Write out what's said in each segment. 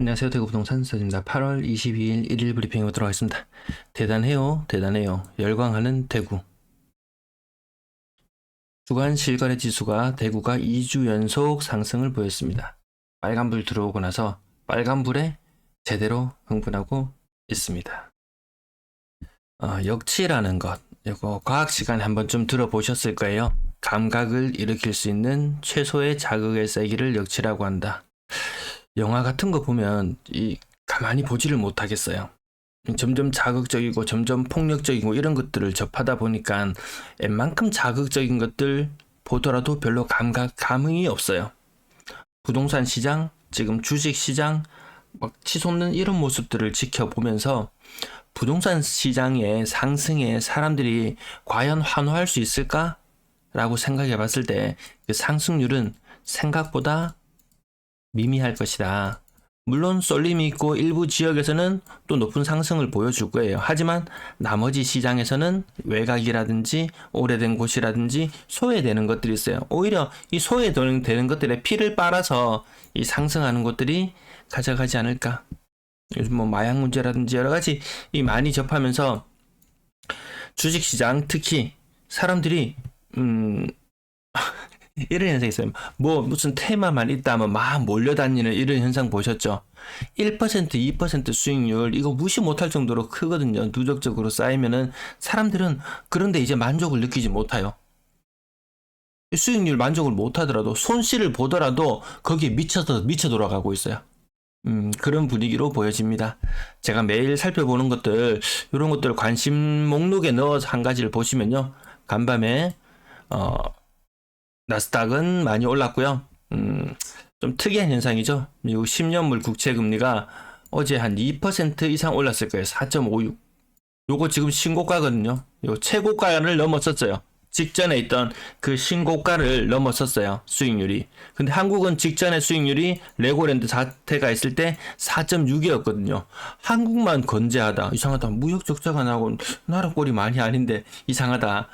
안녕하세요. 대구 부동산 서입니다. 8월 22일 1일 브리핑 해보도록 하겠습니다. 대단해요. 대단해요. 열광하는 대구. 주간 실거래 지수가 대구가 2주 연속 상승을 보였습니다. 빨간불 들어오고 나서 빨간불에 제대로 흥분하고 있습니다. 역치라는 것, 이거 과학 시간에 한번 좀 들어보셨을 거예요. 감각을 일으킬 수 있는 최소의 자극의 세기를 역치라고 한다. 영화 같은 거 보면 가만히 보지를 못하겠어요. 점점 자극적이고 점점 폭력적이고 이런 것들을 접하다 보니까 웬만큼 자극적인 것들 보더라도 별로 감흥이 없어요. 부동산 시장, 지금 주식 시장 막 치솟는 이런 모습들을 지켜보면서 부동산 시장의 상승에 사람들이 과연 환호할 수 있을까? 라고 생각해 봤을 때 그 상승률은 생각보다 미미할 것이다. 물론 쏠림이 있고 일부 지역에서는 또 높은 상승을 보여줄 거예요. 하지만 나머지 시장에서는 외곽이라든지 오래된 곳이라든지 소외되는 것들이 있어요. 오히려 이 소외되는 것들의 피를 빨아서 이 상승하는 곳들이 가져가지 않을까. 요즘 뭐 마약 문제라든지 여러 가지 많이 접하면서 주식시장 특히 사람들이 이런 현상이 있어요. 뭐 무슨 테마만 있다면 막 몰려다니는 이런 현상 보셨죠? 1%, 2% 수익률 이거 무시 못할 정도로 크거든요. 누적적으로 쌓이면은 사람들은 그런데 이제 만족을 느끼지 못해요. 수익률 만족을 못하더라도 손실을 보더라도 거기에 미쳐 돌아가고 있어요. 그런 분위기로 보여집니다. 제가 매일 살펴보는 것들, 이런 것들 관심 목록에 넣어서 한 가지를 보시면요. 간밤에 나스닥은 많이 올랐고요. 좀 특이한 현상이죠. 미국 10년물 국채 금리가 어제 한 2% 이상 올랐을 거예요. 4.56. 요거 지금 신고가거든요. 요 최고가를 넘었었어요. 직전에 있던 그 신고가를 넘었었어요. 수익률이. 근데 한국은 직전에 수익률이 레고랜드 사태가 있을 때 4.6이었거든요. 한국만 건재하다. 이상하다. 무역 적자가 나고 나라 꼴이 많이 아닌데 이상하다.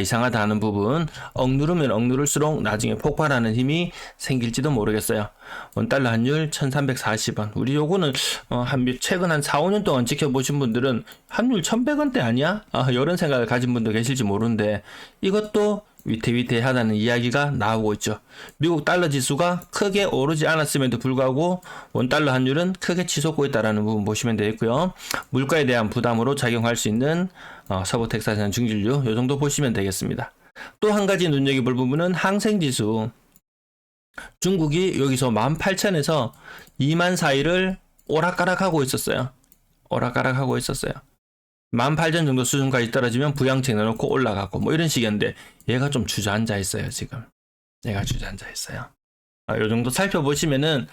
이상하다 하는 부분 억누르면 억누를수록 나중에 폭발하는 힘이 생길지도 모르겠어요. 원달러 환율 1340원. 우리 요거는 최근 한 4, 5년 동안 지켜보신 분들은 환율 1100원대 아니야? 이런 생각을 가진 분도 계실지 모르는데 이것도 위태위태하다는 이야기가 나오고 있죠. 미국 달러 지수가 크게 오르지 않았음에도 불구하고 원달러 환율은 크게 치솟고 있다는 부분 보시면 되겠고요. 물가에 대한 부담으로 작용할 수 있는 서부 텍사스는 중진류 이 정도 보시면 되겠습니다. 또 한 가지 눈여겨볼 부분은 항생지수. 중국이 여기서 18,000에서 2만 사이를 오락가락하고 있었어요. 18,000 정도 수준까지 떨어지면 부양책 넣어놓고 올라가고 뭐 이런 식이었는데 얘가 좀 주저앉아 있어요. 지금 얘가 주저앉아 있어요. 요 정도 살펴보시면은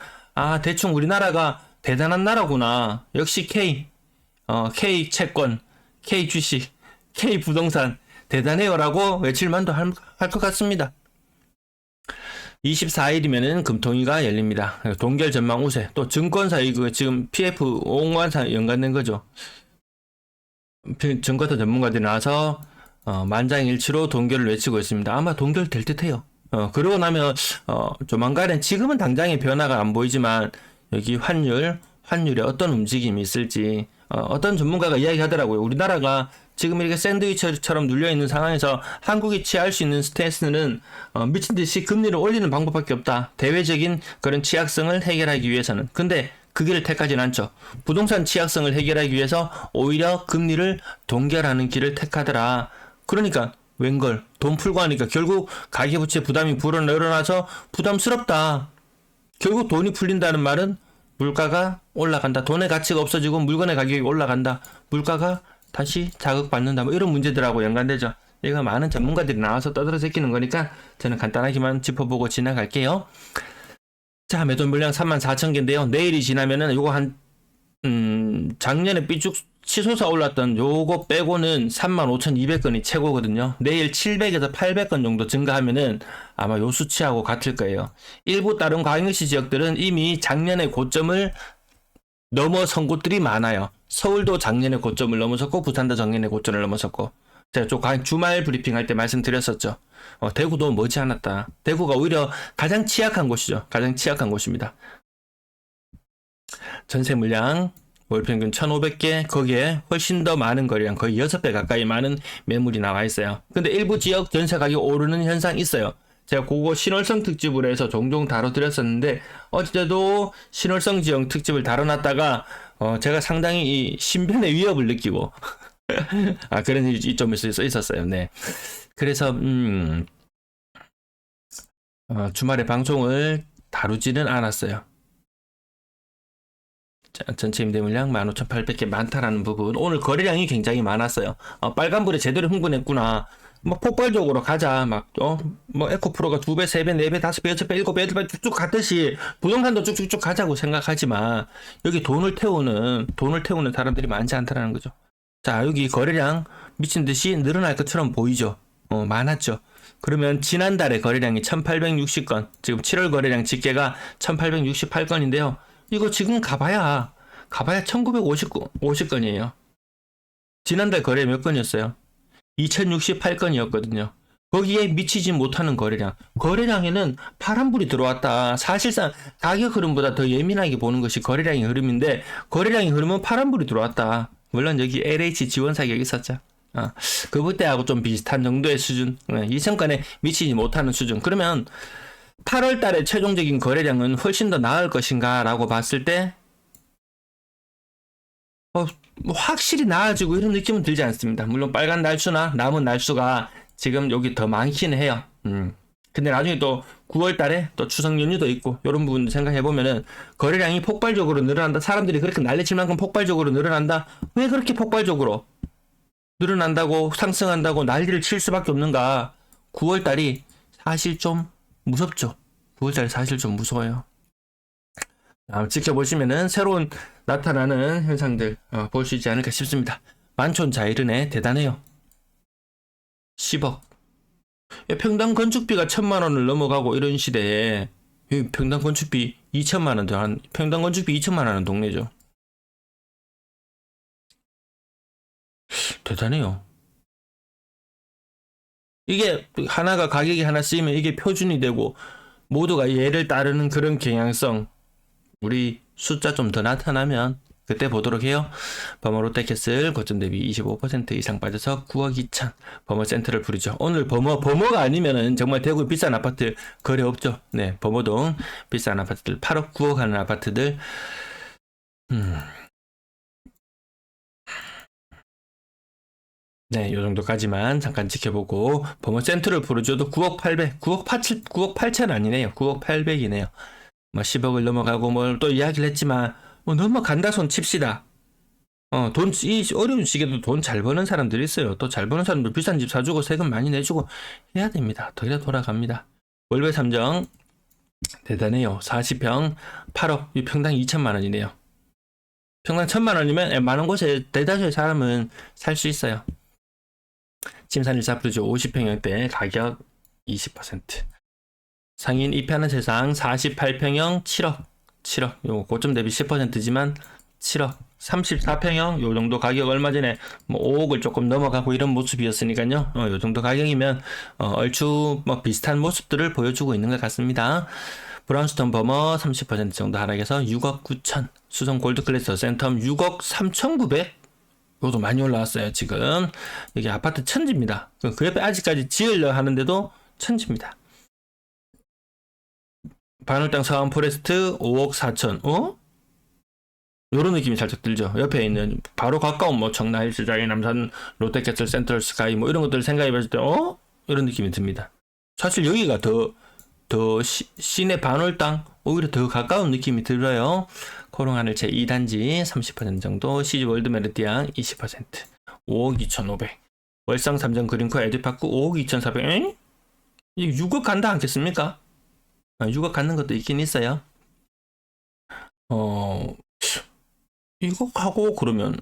대충 우리나라가 대단한 나라구나. 역시 K 채권, K 주식, K 부동산 대단해요라고 외칠만도 할 것 같습니다. 24일이면은 금통위가 열립니다. 동결 전망 우세. 또 증권사 이거 지금 PF 옹관사 연관된 거죠. 증권사 전문가들이 나와서 만장일치로 동결을 외치고 있습니다. 아마 동결될 듯해요. 그러고 나면 조만간에 지금은 당장의 변화가 안 보이지만 여기 환율에 어떤 움직임이 있을지 어떤 전문가가 이야기하더라고요. 우리나라가 지금 이렇게 샌드위치처럼 눌려있는 상황에서 한국이 취할 수 있는 스탠스는 미친 듯이 금리를 올리는 방법밖에 없다. 대외적인 그런 취약성을 해결하기 위해서는. 근데 그 길을 택하진 않죠. 부동산 취약성을 해결하기 위해서 오히려 금리를 동결하는 길을 택하더라. 그러니까 웬걸 돈 풀고 하니까 결국 가계부채 부담이 불어넣어나서 부담스럽다. 결국 돈이 풀린다는 말은 물가가 올라간다. 돈의 가치가 없어지고 물건의 가격이 올라간다. 물가가 다시 자극받는다. 뭐 이런 문제들하고 연관되죠. 이거 많은 전문가들이 나와서 떠들어 새끼는 거니까 저는 간단하게만 짚어보고 지나갈게요. 자, 매도 물량 34,000개인데요. 내일이 지나면은 요거 작년에 삐쭉 치솟아 올랐던 요거 빼고는 35,200건이 최고거든요. 내일 700에서 800건 정도 증가하면은 아마 요 수치하고 같을 거예요. 일부 다른 광역시 지역들은 이미 작년의 고점을 넘어선 곳들이 많아요. 서울도 작년의 고점을 넘어섰고 부산도 작년의 고점을 넘어섰고 제가 주말 브리핑 할 때 말씀드렸었죠. 대구도 머지않았다. 대구가 오히려 가장 취약한 곳이죠. 가장 취약한 곳입니다. 전세 물량 월 평균 1,500개, 거기에 훨씬 더 많은 거래량, 거의 6배 가까이 많은 매물이 나와 있어요. 근데 일부 지역 전세 가격 오르는 현상 있어요. 제가 그거 신월성 특집으로 해서 종종 다뤄드렸었는데, 어제도 신월성 지역 특집을 다뤄놨다가 제가 상당히 이 신변의 위협을 느끼고 그런 일이 좀 있었어요. 네. 그래서 주말에 방송을 다루지는 않았어요. 전체 임대 물량 15,800개 많다라는 부분. 오늘 거래량이 굉장히 많았어요. 빨간불에 제대로 흥분했구나. 뭐 폭발적으로 가자. 뭐 에코프로가 2배, 3배, 4배, 5배, 6배, 7배, 8배 쭉쭉 갔듯이 부동산도 쭉쭉쭉 가자고 생각하지만 여기 돈을 태우는 사람들이 많지 않다라는 거죠. 자, 여기 거래량 미친 듯이 늘어날 것처럼 보이죠. 많았죠. 그러면 지난달에 거래량이 1860건, 지금 7월 거래량 집계가 1868건인데요. 이거 지금 가봐야 1950건이에요. 지난달 거래 몇 건이었어요? 2068건이었거든요. 거기에 미치지 못하는 거래량에는 파란불이 들어왔다. 사실상 가격 흐름보다 더 예민하게 보는 것이 거래량의 흐름인데, 거래량이 흐르면 파란불이 들어왔다. 물론 여기 LH 지원 사격이 있었죠. 그때하고 좀 비슷한 정도의 수준, 2,000건에 미치지 못하는 수준. 그러면 8월 달에 최종적인 거래량은 훨씬 더 나을 것인가 라고 봤을 때 뭐 확실히 나아지고 이런 느낌은 들지 않습니다. 물론 빨간 날수나 남은 날수가 지금 여기 더 많긴 해요. 근데 나중에 또 9월 달에 또 추석 연휴도 있고 이런 부분도 생각해 보면은 거래량이 폭발적으로 늘어난다. 사람들이 그렇게 난리칠 만큼 폭발적으로 늘어난다. 왜 그렇게 폭발적으로 늘어난다고 상승한다고 난리를 칠 수밖에 없는가? 9월 달이 사실 좀 무섭죠. 9월달에 사실 좀 무서워요. 지켜보시면은 새로운 나타나는 현상들 볼 수 있지 않을까 싶습니다. 만촌자이르네 대단해요. 10억. 평당 건축비가 1,000만원을 넘어가고 이런 시대에 평당 건축비 2,000만원, 평당 건축비 2,000만원 하는 동네죠. 대단해요. 이게 하나가 가격이 하나 쓰이면 이게 표준이 되고 모두가 얘를 따르는 그런 경향성, 우리 숫자 좀 더 나타나면 그때 보도록 해요. 버머 롯데캐슬 고점 대비 25% 이상 빠져서 9억 2천. 버머 센터를 부르죠. 오늘 버머가 아니면은 정말 대구 비싼 아파트 거래 없죠. 네, 버머동 비싼 아파트들 8억 9억 하는 아파트들. 네, 요 정도까지만 잠깐 지켜보고 버머 센터를 부르죠도 9억 800, 9억 8천 아니네요. 9억 800이네요. 뭐 10억을 넘어가고 뭐 또 이야기를 했지만 뭐 넘어간다 손 칩시다. 이 어려운 시기에도 돈 잘 버는 사람들이 있어요. 또 잘 버는 사람들 비싼 집 사주고 세금 많이 내주고 해야 됩니다. 더 이래 돌아갑니다. 월배 3정 대단해요. 40평 8억, 이 평당 2천만 원이네요. 평당 1,000만 원이면 많은 곳에 대다수의 사람은 살 수 있어요. 침산 1사프로죠. 50평형대 가격 20%. 상인 입하는 세상 48평형 7억. 요거 고점 대비 10%지만 7억. 34평형 요 정도 가격 얼마 전에 뭐 5억을 조금 넘어가고 이런 모습이었으니까요. 요 정도 가격이면 얼추 뭐 비슷한 모습들을 보여주고 있는 것 같습니다. 브라운스톤 버머 30% 정도 하락해서 6억 9천. 수성 골드클래스 센텀 6억 3,900. 요도 많이 올라왔어요. 지금 여기 아파트 천지입니다. 그 옆에 아직까지 지으려 하는데도 천지입니다. 반월당 서안 포레스트 5억 4천. 요런 느낌이 살짝 들죠. 옆에 있는 바로 가까운 뭐 청라 헬스장이 남산 롯데캐슬 센트럴 스카이 뭐 이런 것들을 생각해 봤을 때 이런 느낌이 듭니다. 사실 여기가 더 시내 반월당 오히려 더 가까운 느낌이 들어요. 코롱하늘 제2단지 30% 정도, 시즈 월드 메르디앙 20%, 5억 2,500. 월성 3정 그린코 에듀파크 5억 2,400. 이게 6억 간다 않겠습니까? 6억 갖는 것도 있긴 있어요. 이거 하고 그러면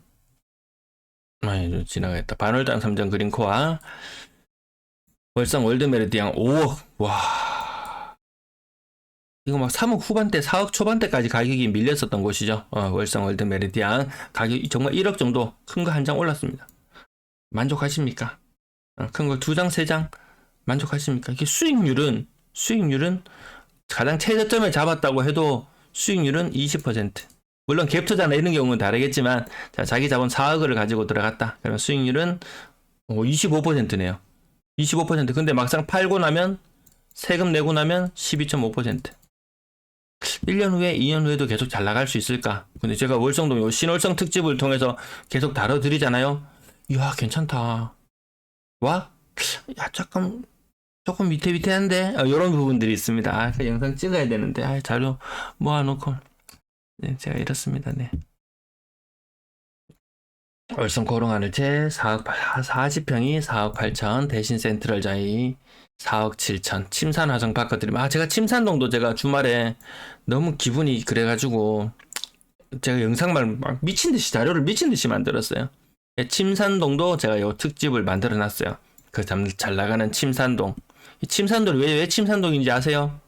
좀 지나가겠다. 반월당 3정 그린코아 월성 월드 메르디앙 5억. 와, 이거 막 3억 후반대 4억 초반대까지 가격이 밀렸었던 곳이죠. 월성 월드 메르디앙 가격이 정말 1억 정도 큰 거 한 장 올랐습니다. 만족하십니까? 큰 거 2장 3장 만족하십니까? 이게 수익률은 가장 최저점을 잡았다고 해도 수익률은 20%. 물론 갭 투자나 이런 경우는 다르겠지만, 자, 자기 자본 4억을 가지고 들어갔다. 그러면 수익률은 25%네요. 25%. 근데 막상 팔고 나면, 세금 내고 나면 12.5%. 1년 후에, 2년 후에도 계속 잘 나갈 수 있을까? 근데 제가 월성동 요 신월성 특집을 통해서 계속 다뤄드리잖아요. 이야, 괜찮다. 와? 야, 조금 위태위태한데? 이런 부분들이 있습니다. 그 영상 찍어야 되는데, 자료 모아놓고. 네, 제가 이렇습니다. 네. 월성 고롱하늘채 4억 40평이 4억 8천, 대신 센트럴 자이 4억 7천, 침산 화성 바꿔드리면, 제가 침산동도 제가 주말에 너무 기분이 그래가지고, 제가 영상만 막 미친듯이, 자료를 미친듯이 만들었어요. 침산동도 제가 요 특집을 만들어 놨어요. 그 잘 나가는 침산동. 이 침산동이 왜 침산동인지 아세요?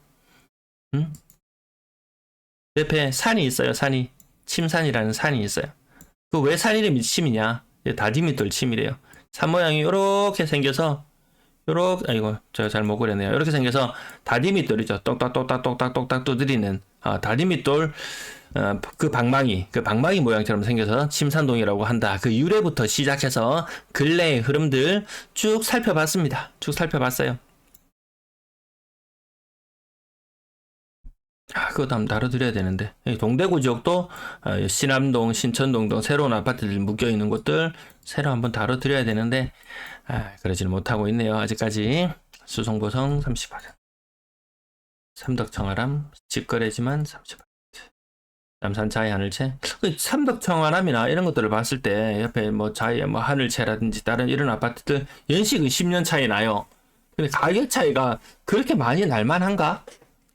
응? 옆에 산이 있어요, 산이. 침산이라는 산이 있어요. 그 왜 산 이름이 침이냐? 다디미돌 침이래요. 산 모양이 요렇게 생겨서, 아이고, 제가 잘 못 그렸네요. 이렇게 생겨서 다디미돌이죠. 똑딱똑딱 두드리는, 다디미돌, 그 방망이 모양처럼 생겨서 침산동이라고 한다. 그 유래부터 시작해서 근래의 흐름들 쭉 살펴봤습니다. 쭉 살펴봤어요. 그것도 한번 다뤄드려야 되는데. 동대구 지역도 신암동, 신천동 등 새로운 아파트들 묶여있는 곳들 새로 한번 다뤄드려야 되는데, 그러질 못하고 있네요. 아직까지. 수성보성 30%. 삼덕청아람, 직거래지만 30%. 남산 자이 하늘채. 삼덕청아람이나 이런 것들을 봤을 때, 옆에 뭐 자이, 뭐 하늘채라든지 다른 이런 아파트들 연식은 10년 차이 나요. 근데 가격 차이가 그렇게 많이 날만한가?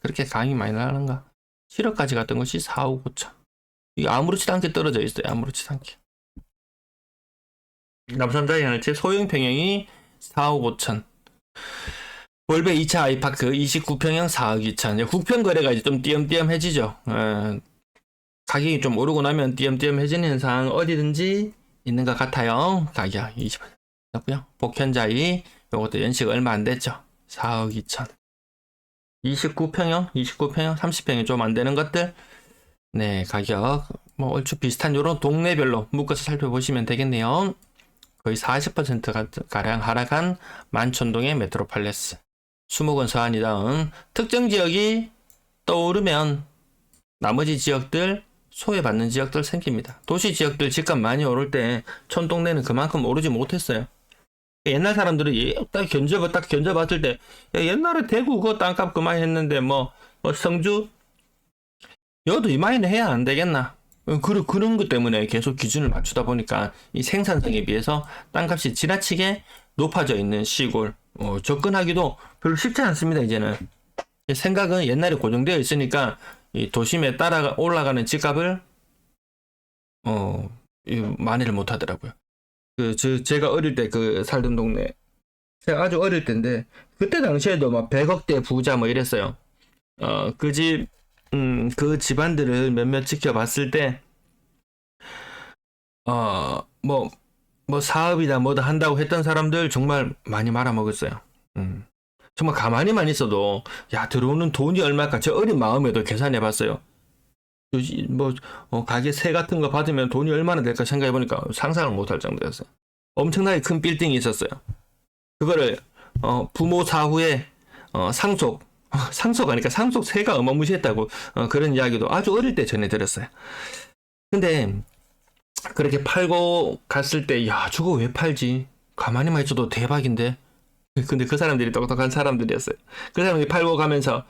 그렇게 강이 많이 나는가? 7억까지 갔던 것이 4억 5천. 이게 아무렇지도 않게 떨어져 있어요. 아무렇지도 않게. 남산자이 하늘채 소형 평형이 4억 5천. 월배 2차 아이파크 29평형 4억 2천. 9평 거래가 이제 좀 띄엄띄엄해지죠. 가격이 좀 오르고 나면 띄엄띄엄해지는 현상 어디든지 있는 것 같아요. 가격 20%였고요. 복현자이 요것도 연식 얼마 안 됐죠. 4억 2천. 29평형, 30평이 좀 안 되는 것들. 네, 가격 뭐 얼추 비슷한 요런 동네별로 묶어서 살펴보시면 되겠네요. 거의 40% 가량 하락한 만촌동의 메트로팔레스. 수목원 서안이 다음 특정 지역이 떠오르면 나머지 지역들 소외받는 지역들 생깁니다. 도시 지역들 집값 많이 오를 때 촌동네는 그만큼 오르지 못했어요. 옛날 사람들은 딱 견져봤을 때, 옛날에 대구 그 땅값 그만 했는데, 성주? 여도 이만이는 해야 안 되겠나? 그런 것 때문에 계속 기준을 맞추다 보니까 이 생산성에 비해서 땅값이 지나치게 높아져 있는 시골, 접근하기도 별로 쉽지 않습니다, 이제는. 생각은 옛날에 고정되어 있으니까 이 도심에 따라 올라가는 집값을, 만회를 못 하더라고요. 제가 어릴 때 살던 동네. 제가 아주 어릴 때인데, 그때 당시에도 막 100억대 부자 뭐 이랬어요. 그 집안들을 몇몇 지켜봤을 때, 사업이다 뭐다 한다고 했던 사람들 정말 많이 말아먹었어요. 정말 가만히만 있어도, 들어오는 돈이 얼마일까? 저 어린 마음에도 계산해봤어요. 가게 세 같은 거 받으면 돈이 얼마나 될까 생각해보니까 상상을 못할 정도였어요. 엄청나게 큰 빌딩이 있었어요. 그거를, 부모 사후에, 상속하니까 상속세가 어마무시했다고, 그런 이야기도 아주 어릴 때 전해 들었어요. 근데, 그렇게 팔고 갔을 때, 저거 왜 팔지? 가만히만 있어도 대박인데? 근데 그 사람들이 똑똑한 사람들이었어요. 그 사람들이 팔고 가면서,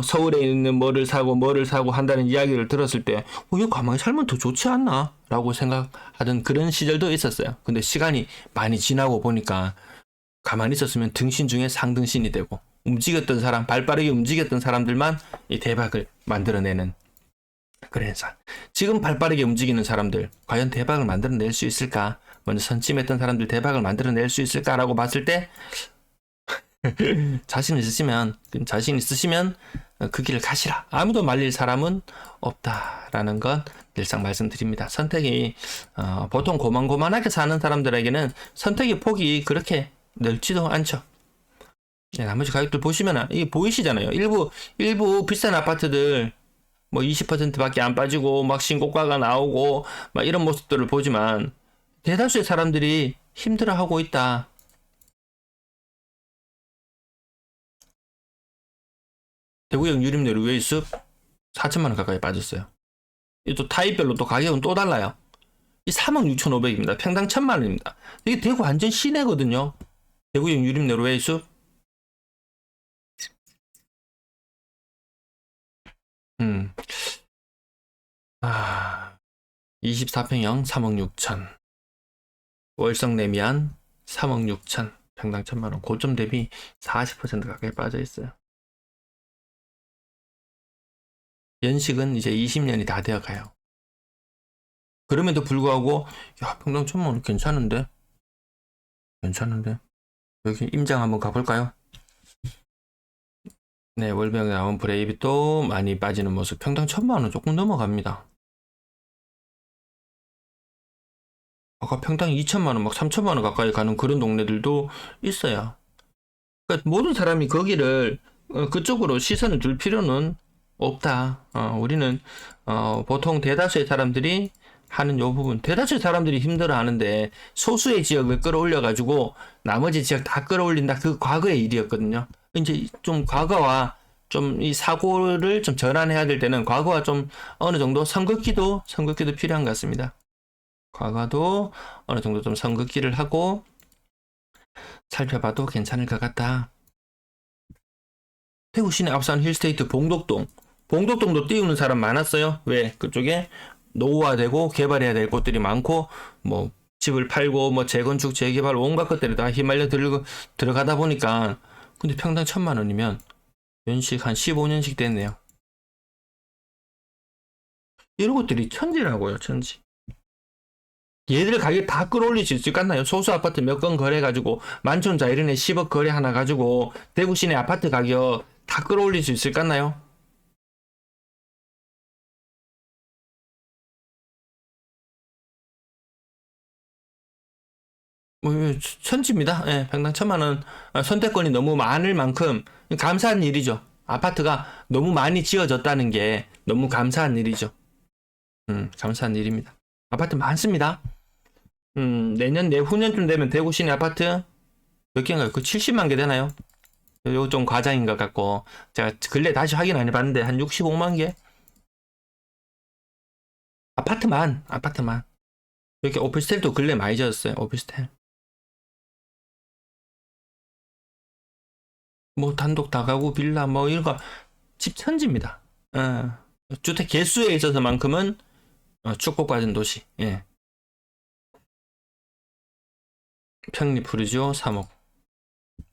서울에 있는 뭐를 사고 한다는 이야기를 들었을 때, 이거 가만히 살면 더 좋지 않나? 라고 생각하던 그런 시절도 있었어요. 근데 시간이 많이 지나고 보니까, 가만히 있었으면 등신 중에 상등신이 되고, 발빠르게 움직였던 사람들만 이 대박을 만들어내는 그런 현상. 지금 발빠르게 움직이는 사람들, 과연 대박을 만들어낼 수 있을까? 먼저 선침했던 사람들 대박을 만들어낼 수 있을까라고 봤을 때, 자신 있으시면 그 길을 가시라. 아무도 말릴 사람은 없다라는 건 늘상 말씀드립니다. 선택이 보통 고만고만하게 사는 사람들에게는 선택의 폭이 그렇게 넓지도 않죠. 나머지 가격들 보시면 이게 보이시잖아요. 일부 비싼 아파트들 뭐 20%밖에 안 빠지고 막 신고가가 나오고 막 이런 모습들을 보지만 대다수의 사람들이 힘들어하고 있다. 대구역 유림내로 웨이스 4천만 원 가까이 빠졌어요. 이 또 타입별로 또 가격은 또 달라요. 이 46,500입니다. 평당 1,000만 원입니다. 이게 대구 완전 시내거든요. 대구역 유림내로 웨이스. 음. 24평형 3억 6천. 월성 내미안 3억 6천. 평당 1,000만 원. 고점 대비 40% 가까이 빠져 있어요. 연식은 이제 20년이 다 되어 가요. 그럼에도 불구하고 야, 평당 1,000만 원 괜찮은데? 여기 임장 한번 가볼까요? 네, 월병에 나온 브레이비 또 많이 빠지는 모습. 평당 1,000만 원 조금 넘어갑니다. 아까 평당 2천만 원, 막 3천만 원 가까이 가는 그런 동네들도 있어요. 그러니까 모든 사람이 거기를 그쪽으로 시선을 둘 필요는 없다. 우리는 보통 대다수의 사람들이 하는 요 부분, 대다수의 사람들이 힘들어 하는데 소수의 지역을 끌어올려 가지고 나머지 지역 다 끌어올린다. 그 과거의 일이었거든요. 이제 좀 과거와 좀 이 사고를 좀 전환해야 될 때는 과거와 좀 어느 정도 선긋기도 필요한 것 같습니다. 과거도 어느 정도 좀 선긋기를 하고 살펴봐도 괜찮을 것 같다. 대구 시내 앞산 힐스테이트 봉독동도 띄우는 사람 많았어요. 왜? 그쪽에 노후화되고 개발해야 될 곳들이 많고 뭐 집을 팔고 뭐 재건축 재개발 온갖 것들이 다 휘말려 들어가다 보니까 근데 평당 1,000만 원이면 연식 한 15년씩 됐네요. 이런 것들이 천지라고요, 천지. 얘들 가격 다 끌어올릴 수 있을 것 같나요? 소수 아파트 몇 건 거래가지고 만촌자 이런 애 10억 거래 하나 가지고 대구 시내 아파트 가격 다 끌어올릴 수 있을 것 같나요? 뭐 천지입니다. 예, 평당 1,000만 원 선택권이 너무 많을 만큼 감사한 일이죠. 아파트가 너무 많이 지어졌다는 게 너무 감사한 일이죠. 감사한 일입니다. 아파트 많습니다. 내년 내후년쯤 되면 대구 시내 아파트 몇 개인가요? 그 70만 개 되나요? 요거 좀 과장인 것 같고 제가 근래 다시 확인 안 해봤는데 한 65만 개? 아파트만 이렇게 오피스텔도 근래 많이 지었어요. 오피스텔 뭐 단독 다가구 빌라 뭐 이런 거 집 천지입니다. 주택 개수에 있어서만큼은 축복받은 도시. 예. 평리푸르지오 3억,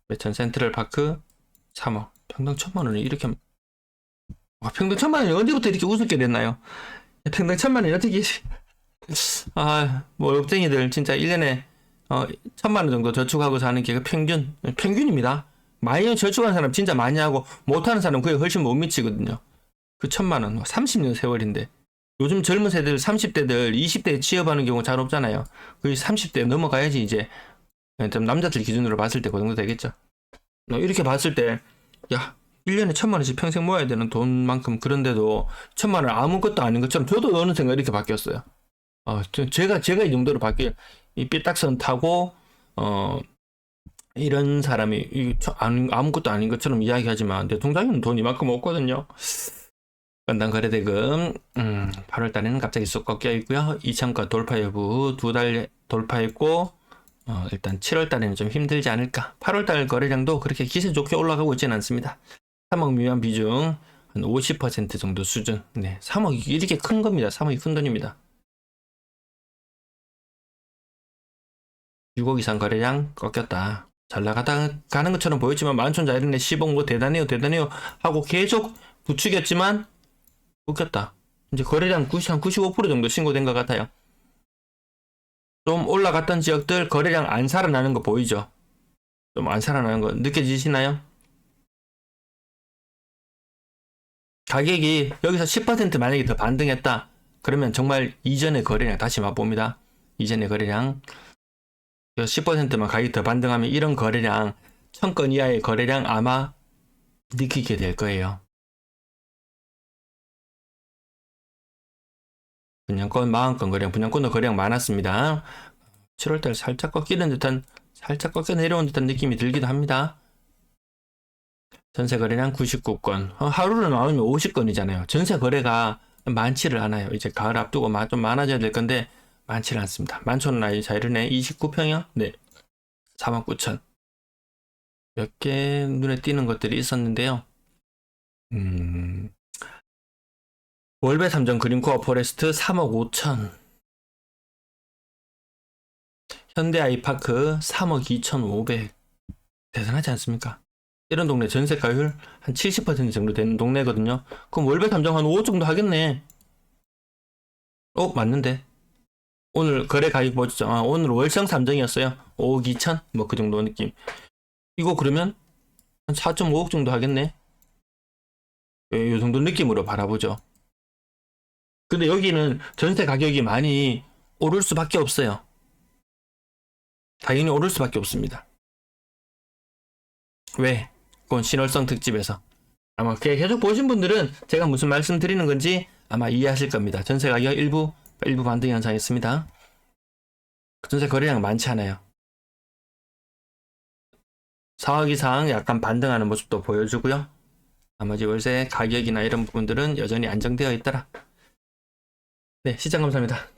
매천 센트럴파크 3억, 평당 1,000만 원이 이렇게 평당 1,000만 원이 언제부터 이렇게 우습게 됐나요? 평당 1,000만 원이 어떻게 뭐 업쟁이들 진짜 1년에 1,000만 원 정도 저축하고 사는 게 그 평균입니다. 많이 저축하는 사람 진짜 많이 하고 못하는 사람 그게 훨씬 못 미치거든요. 그 1,000만 원 30년 세월인데 요즘 젊은 세대들 30대들 20대에 취업하는 경우 잘 없잖아요. 그 30대 넘어가야지 이제 좀 남자들 기준으로 봤을 때 그 정도 되겠죠. 이렇게 봤을 때 야 1년에 1,000만 원씩 평생 모아야 되는 돈만큼 그런데도 1,000만 원 아무것도 아닌 것처럼 저도 어느 순간 이렇게 바뀌었어요. 제가 이 정도로 이 삐딱선 타고 이런 사람이 아무것도 아닌 것처럼 이야기하지만 내 통장에는 돈 이만큼 없거든요. 건당 거래대금 8월 달에는 갑자기 쏙 꺾여 있고요. 2천건 돌파 여부 2달 돌파했고 일단 7월 달에는 좀 힘들지 않을까. 8월 달 거래량도 그렇게 기세 좋게 올라가고 있지는 않습니다. 3억 미만 비중 한 50% 정도 수준. 네, 3억이 이렇게 큰 겁니다. 3억이 큰 돈입니다. 6억 이상 거래량 꺾였다. 잘 나가다 가는 것처럼 보였지만 만촌자 이런 애 10억 뭐 대단해요 하고 계속 부추겼지만 꺾였다. 이제 거래량 95% 정도 신고된 것 같아요. 좀 올라갔던 지역들 거래량 안 살아나는 거 보이죠? 좀 안 살아나는 거 느껴지시나요? 가격이 여기서 10% 만약에 더 반등했다. 그러면 정말 이전의 거래량 다시 맛봅니다. 이전의 거래량 10%만 가격이 더 반등하면 이런 거래량 1,000건 이하의 거래량 아마 느끼게 될 거예요. 분양권, 마감권 거래량, 분양권도 거래량 많았습니다. 7월달 살짝 꺾이는 듯한, 살짝 꺾여 내려온 듯한 느낌이 들기도 합니다. 전세 거래량 99건. 하루로 나오면 50건이잖아요. 전세 거래가 많지를 않아요. 이제 가을 앞두고 좀 많아져야 될 건데 많지는 않습니다. 11,000원 아이 자이르네 29평이요? 네. 49,000. 몇 개 눈에 띄는 것들이 있었는데요. 월배 3정 그린코어 포레스트 3억 5천. 현대 아이파크 3억 2,500. 대단하지 않습니까? 이런 동네 전세가율 한 70% 정도 되는 동네거든요. 그럼 월배 3정 한 5 정도 하겠네. 맞는데. 오늘 거래 가격 보시죠. 오늘 월성 3정이었어요. 5억 2천? 뭐 그 정도 느낌. 이거 그러면 한 4.5억 정도 하겠네. 요 정도 느낌으로 바라보죠. 근데 여기는 전세 가격이 많이 오를 수밖에 없어요. 당연히 오를 수밖에 없습니다. 왜? 그건 신월성 특집에서. 아마 계속 보신 분들은 제가 무슨 말씀 드리는 건지 아마 이해하실 겁니다. 전세 가격 일부 반등 현상했습니다. 전세 거래량 많지 않아요. 4억 이상 약간 반등하는 모습도 보여주고요. 나머지 월세 가격이나 이런 부분들은 여전히 안정되어 있더라. 네, 시청 감사합니다.